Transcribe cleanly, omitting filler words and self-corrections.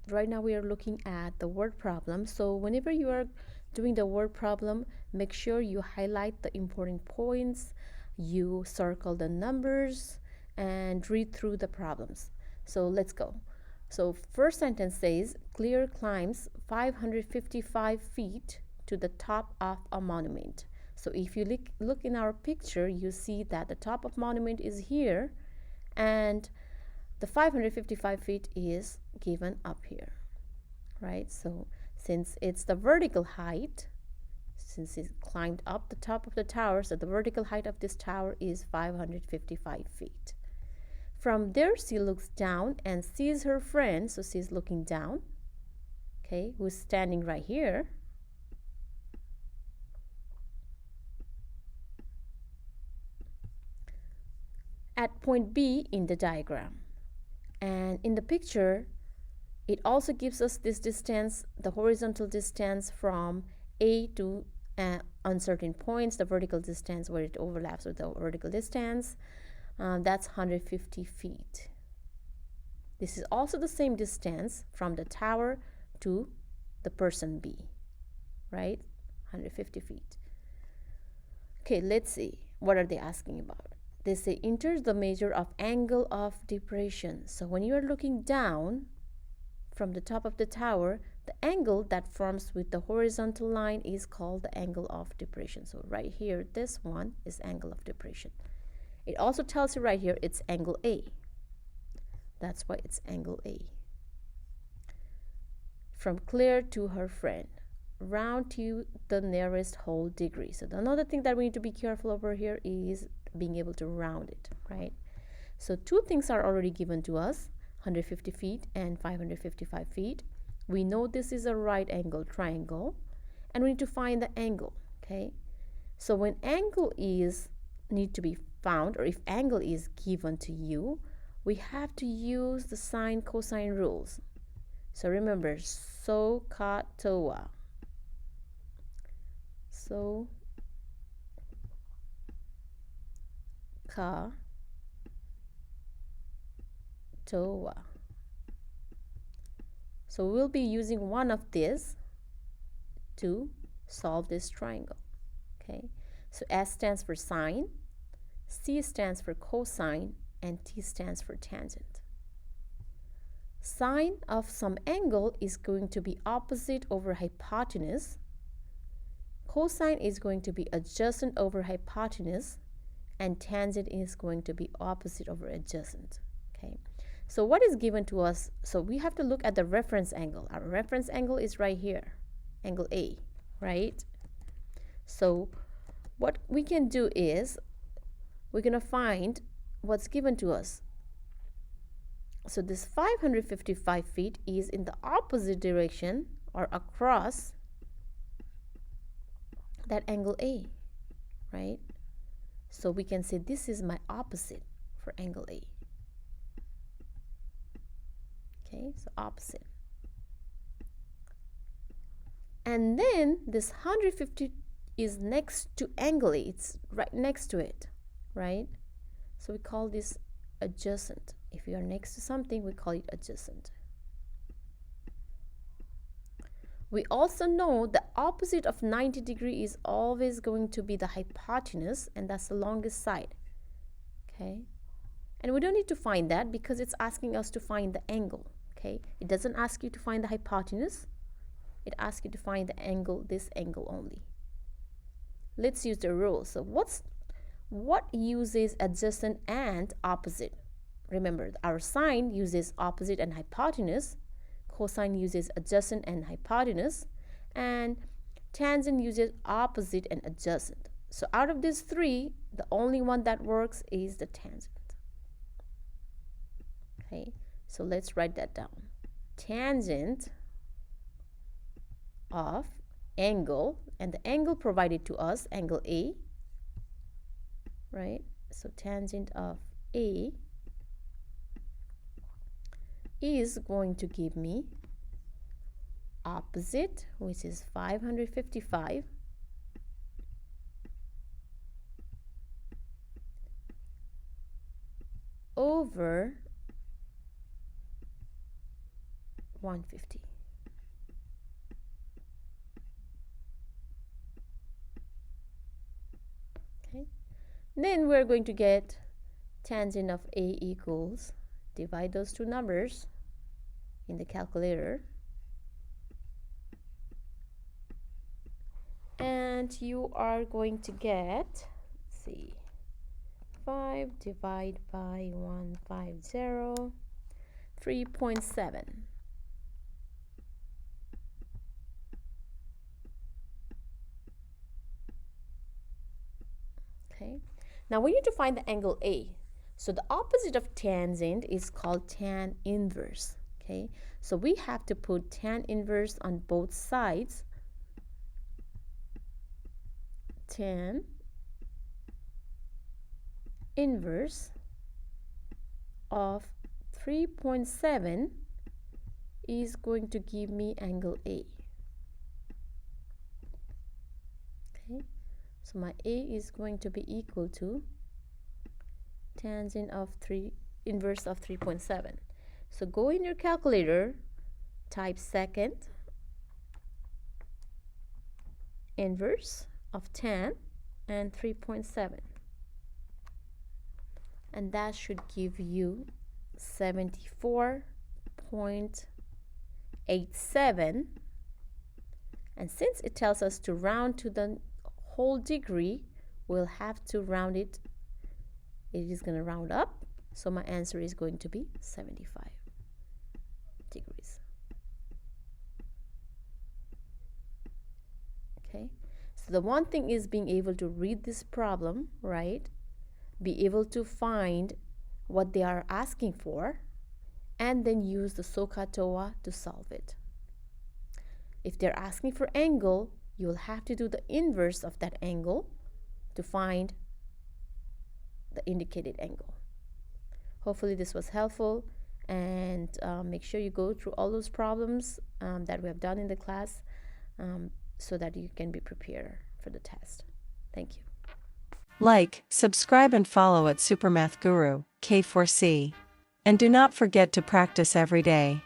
right now we are looking at the word problem. So whenever you are doing the word problem, make sure you highlight the important points, you circle the numbers, and read through the problems. So let's go. So first sentence says, Claire climbs 555 feet to the top of a monument. So if you look in our picture, you see that the top of monument is here, and the 555 feet is given up here, right? So since it's the vertical height, since it climbed up the top of the tower, so the vertical height of this tower is 555 feet. From there, she looks down and sees her friend, so she's looking down, okay, who's standing right here. At point B in the diagram. And in the picture, it also gives us this distance, the horizontal distance from A to uncertain points, the vertical distance where it overlaps with the vertical distance. That's 150 feet. This is also the same distance from the tower to the person B, right? 150 feet. Okay, let's see. What are they asking about? They say enter the measure of angle of depression. So when you are looking down from the top of the tower, the angle that forms with the horizontal line is called the angle of depression. So right here, this one is angle of depression. It also tells you right here it's angle A. That's why it's angle A. From Claire to her friend, round to the nearest whole degree. So another thing that we need to be careful over here is being able to round it, right? So two things are already given to us, 150 feet and 555 feet. We know this is a right angle triangle, and we need to find the angle, okay? So when angle is need to be found, or if angle is given to you, we have to use the sine cosine rules. So remember, SOHCAHTOA. So TOA. So we'll be using one of these to solve this triangle. Okay, so S stands for sine, C stands for cosine, and T stands for tangent. Sine of some angle is going to be opposite over hypotenuse. Cosine is going to be adjacent over hypotenuse, and tangent is going to be opposite over adjacent. Okay, so what is given to us? So we have to look at the reference angle. Our reference angle is right here, angle A, right? So what we can do is we're going to find what's given to us. So this 555 feet is in the opposite direction or across that angle A, right? So we can say this is my opposite for angle A. Okay, so opposite. And then this 150 is next to angle A. It's right next to it, right? So we call this adjacent. If you are next to something, we call it adjacent. We also know the opposite of 90 degrees is always going to be the hypotenuse, and that's the longest side. Okay, and we don't need to find that because it's asking us to find the angle. Okay, it doesn't ask you to find the hypotenuse, it asks you to find the angle, this angle only. Let's use the rule. So what uses adjacent and opposite? Remember, our sine uses opposite and hypotenuse, cosine uses adjacent and hypotenuse, and tangent uses opposite and adjacent. So out of these three, the only one that works is the tangent. Okay, so let's write that down. Tangent of angle, and the angle provided to us, angle A, right? So tangent of A is going to give me opposite, which is 555, over 150. Okay, then we're going to get tangent of A equals, divide those two numbers in the calculator, and you are going to get, let's see, 5 divided by 150, 3.7. Okay, now we need to find the angle A. So the opposite of tangent is called tan inverse. Okay, so we have to put tan inverse on both sides. Tan inverse of 3.7 is going to give me angle A. Okay, so my A is going to be equal to tangent of inverse of 3.7. So go in your calculator, type second inverse of tan and 3.7, and that should give you 74.87. And since it tells us to round to the whole degree, we'll have to round it. It is going to round up, so my answer is going to be 75 degrees. Okay, so the one thing is being able to read this problem, right? Be able to find what they are asking for, and then use the SOHCAHTOA to solve it. If they're asking for angle, you'll have to do the inverse of that angle to find the indicated angle. Hopefully this was helpful, and make sure you go through all those problems that we have done in the class so that you can be prepared for the test. Thank you. Like, subscribe and follow at Supermath Guru, K4C. And do not forget to practice every day.